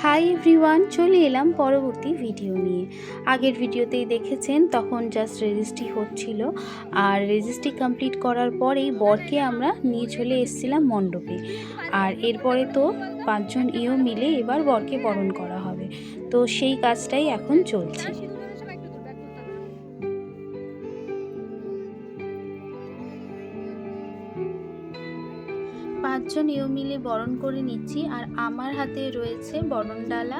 Hi everyone, চলে এলাম পরবর্তী ভিডিও নিয়ে। আগের ভিডিওতেই দেখেছেন তখন জাস্ট রেজিস্ট্রি হচ্ছিল, আর রেজিস্ট্রি কমপ্লিট করার পরেই বরকে আমরা নিয়ে চলে এসেছিলাম মণ্ডপে। আর এরপরে তো 5 জন মিলে এবার বরকে বরণ করা হবে, তো সেই কাজটাই এখন চলছে। 5 জন মিলে বরণ করে নিচ্ছি। আর আমার হাতে রয়েছে বরণডালা,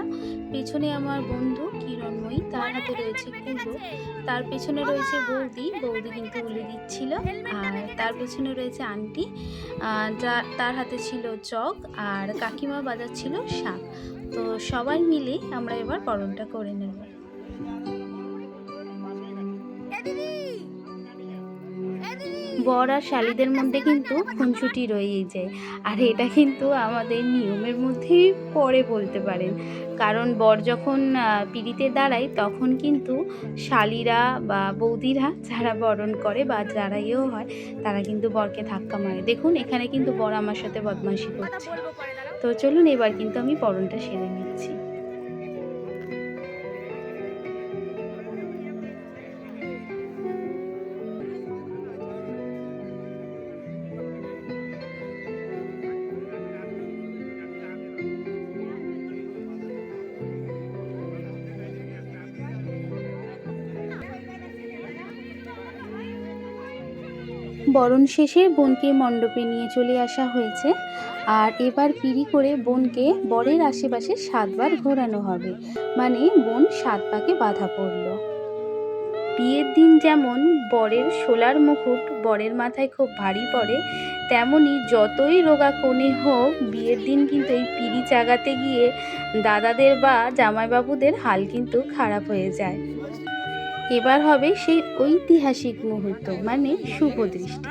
পেছনে আমার বন্ধু কিরণময়ী, তার হাতে রয়েছে কুলো, তার পেছনে রয়েছে বৌদি কিন্তু উলে দিচ্ছিল, আর তার পেছনে রয়েছে আন্টি, তার হাতে ছিল চক, আর কাকিমা বাজাচ্ছিল শাঁখ। তো সবাই মিলে আমরা এবার বরণটা করে নেব। বর আর শালিদের মধ্যে কিন্তু খুনসুটি রয়েই যায়, আর এটা কিন্তু আমাদের নিয়মের মধ্যেই পড়ে বলতে পারেন। কারণ বর যখন পিঁড়িতে দাঁড়ায় তখন কিন্তু শালিরা বা বৌদিরা যারা বরণ করে বা যারা হয় তারা কিন্তু বরকে ধাক্কা মারে। দেখুন এখানে কিন্তু বর আমার সাথে বদমাইশি করছে। তো চলুন এবার কিন্তু আমি বরণটা সেরে নিচ্ছি। বরণ শেষে বোনকে মণ্ডপে নিয়ে চলে আসা হয়েছে, আর এবার পিঁড়ি করে বোনকে বরের আশেপাশে 7 বার ঘোরানো হবে, মানে বোন 7 পাকে বাঁধা পড়ল। বিয়ের দিন যেমন বরের শোলার মুকুট বরের মাথায় খুব ভারী পড়ে, তেমনি যতই রোগা কনে হোক বিয়ের দিন কিন্তু এই পিঁড়ি চাগাতে গিয়ে দাদাদের বা জামাইবাবুদের হাল কিন্তু খারাপ হয়ে যায়। এবার হবে সেই ঐতিহাসিক মুহূর্ত, মানে শুভ দৃষ্টি।